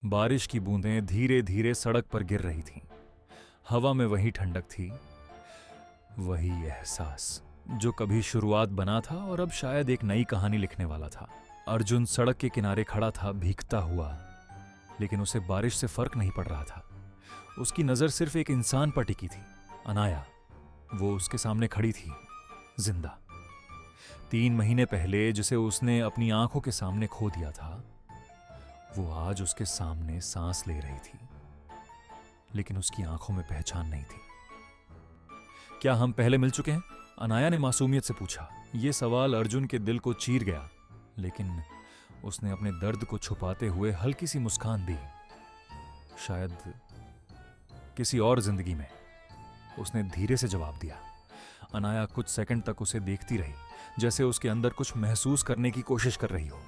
बारिश की बूंदें धीरे धीरे सड़क पर गिर रही थीं। हवा में वही ठंडक थी, वही एहसास जो कभी शुरुआत बना था और अब शायद एक नई कहानी लिखने वाला था। अर्जुन सड़क के किनारे खड़ा था, भीगता हुआ, लेकिन उसे बारिश से फर्क नहीं पड़ रहा था। उसकी नजर सिर्फ एक इंसान पर टिकी थी, अनाया। वो उसके सामने खड़ी थी, जिंदा। 3 महीने पहले जिसे उसने अपनी आंखों के सामने खो दिया था, वो आज उसके सामने सांस ले रही थी, लेकिन उसकी आंखों में पहचान नहीं थी। क्या हम पहले मिल चुके हैं? अनाया ने मासूमियत से पूछा। यह सवाल अर्जुन के दिल को चीर गया, लेकिन उसने अपने दर्द को छुपाते हुए हल्की सी मुस्कान दी। शायद किसी और जिंदगी में, उसने धीरे से जवाब दिया। अनाया कुछ सेकंड तक उसे देखती रही, जैसे उसके अंदर कुछ महसूस करने की कोशिश कर रही हो।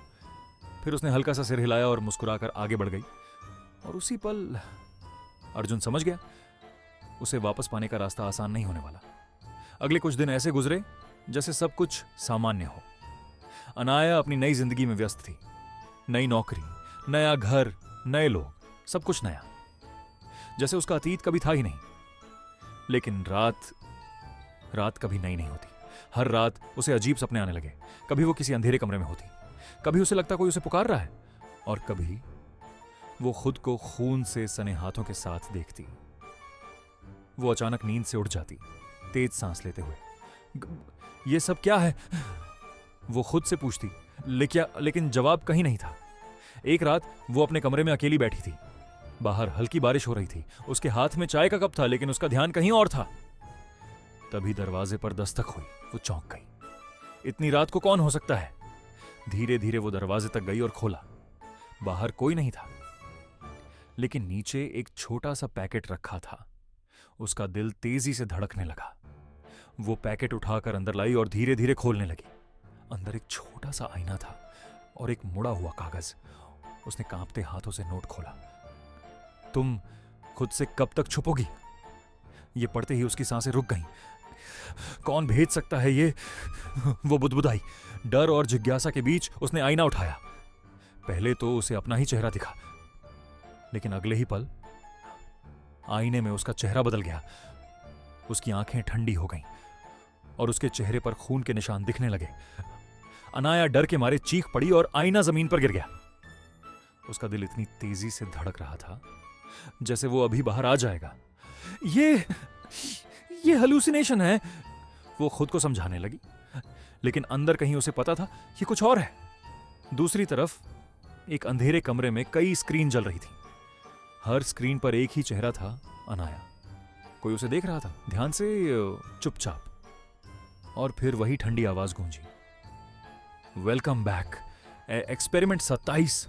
फिर उसने हल्का सा सिर हिलाया और मुस्कुराकर आगे बढ़ गई। और उसी पल अर्जुन समझ गया, उसे वापस पाने का रास्ता आसान नहीं होने वाला। अगले कुछ दिन ऐसे गुजरे जैसे सब कुछ सामान्य हो। अनाया अपनी नई जिंदगी में व्यस्त थी। नई नौकरी, नया घर, नए लोग, सब कुछ नया, जैसे उसका अतीत कभी था ही नहीं। लेकिन रात कभी नई नहीं होती। हर रात उसे अजीब सपने आने लगे। कभी वो किसी अंधेरे कमरे में होती, कभी उसे लगता कोई उसे पुकार रहा है, और कभी वो खुद को खून से सने हाथों के साथ देखती। वो अचानक नींद से उठ जाती, तेज सांस लेते हुए। ये सब क्या है? वो खुद से पूछती, लेकिन जवाब कहीं नहीं था। एक रात वो अपने कमरे में अकेली बैठी थी। बाहर हल्की बारिश हो रही थी। उसके हाथ में चाय का कप था, लेकिन उसका ध्यान कहीं और था। तभी दरवाजे पर दस्तक हुई। वो चौंक गई। इतनी रात को कौन हो सकता है? धीरे धीरे वो दरवाजे तक गई और खोला। बाहर कोई नहीं था, लेकिन नीचे एक छोटा सा पैकेट रखा था। उसका दिल तेजी से धड़कने लगा। वो पैकेट उठाकर अंदर लाई और धीरे धीरे खोलने लगी। अंदर एक छोटा सा आईना था और एक मुड़ा हुआ कागज। उसने कांपते हाथों से नोट खोला। तुम खुद से कब तक छुपोगी? ये पढ़ते ही उसकी सांसें रुक गईं। कौन भेज सकता है ये? वो बुदबुदाई। डर और जिज्ञासा के बीच उसने आईना उठाया। पहले तो उसे अपना ही चेहरा दिखा, लेकिन अगले ही पल आईने में उसका चेहरा बदल गया। उसकी आंखें ठंडी हो गईं और उसके चेहरे पर खून के निशान दिखने लगे। अनाया डर के मारे चीख पड़ी और आईना जमीन पर गिर गया। उसका दिल इतनी तेजी से धड़क रहा था जैसे वो अभी बाहर आ जाएगा। ये हलूसिनेशन है, वो खुद को समझाने लगी, लेकिन अंदर कहीं उसे पता था ये कुछ और है। दूसरी तरफ एक अंधेरे कमरे में कई स्क्रीन जल रही थी। हर स्क्रीन पर एक ही चेहरा था, अनाया। कोई उसे देख रहा था, ध्यान से, चुपचाप। और फिर वही ठंडी आवाज गूंजी, वेलकम बैक, एक्सपेरिमेंट 27।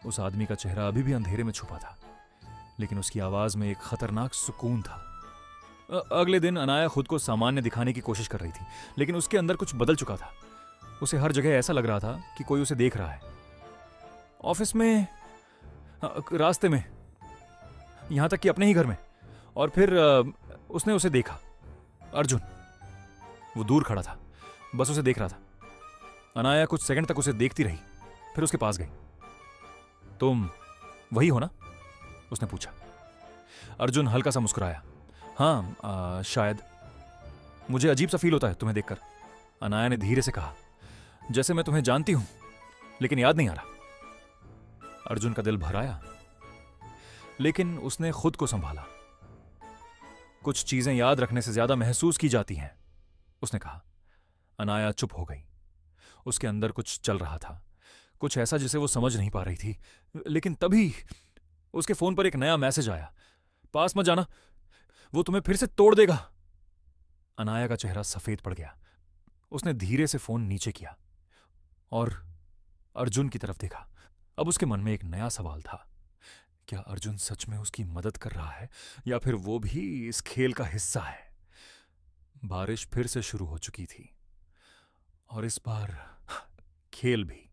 उस आदमी का चेहरा अभी भी अंधेरे में छुपा था, लेकिन उसकी आवाज में एक खतरनाक सुकून था। अगले दिन अनाया खुद को सामान्य दिखाने की कोशिश कर रही थी, लेकिन उसके अंदर कुछ बदल चुका था। उसे हर जगह ऐसा लग रहा था कि कोई उसे देख रहा है। ऑफिस में, रास्ते में, यहां तक कि अपने ही घर में। और फिर उसने उसे देखा। अर्जुन। वो दूर खड़ा था, बस उसे देख रहा था। अनाया कुछ सेकंड तक उसे देखती रही, फिर उसके पास गई। तुम वही हो ना? उसने पूछा। अर्जुन हल्का सा मुस्कुराया। हाँ, शायद। मुझे अजीब सा फील होता है तुम्हें देखकर, अनाया ने धीरे से कहा। जैसे मैं तुम्हें जानती हूं, लेकिन याद नहीं आ रहा। अर्जुन का दिल भर आया, लेकिन उसने खुद को संभाला। कुछ चीजें याद रखने से ज्यादा महसूस की जाती हैं, उसने कहा। अनाया चुप हो गई। उसके अंदर कुछ चल रहा था, कुछ ऐसा जिसे वो समझ नहीं पा रही थी। लेकिन तभी उसके फोन पर एक नया मैसेज आया। पास मत जाना, वो तुम्हें फिर से तोड़ देगा। अनाया का चेहरा सफेद पड़ गया। उसने धीरे से फोन नीचे किया और अर्जुन की तरफ देखा। अब उसके मन में एक नया सवाल था। क्या अर्जुन सच में उसकी मदद कर रहा है, या फिर वो भी इस खेल का हिस्सा है? बारिश फिर से शुरू हो चुकी थी, और इस बार खेल भी।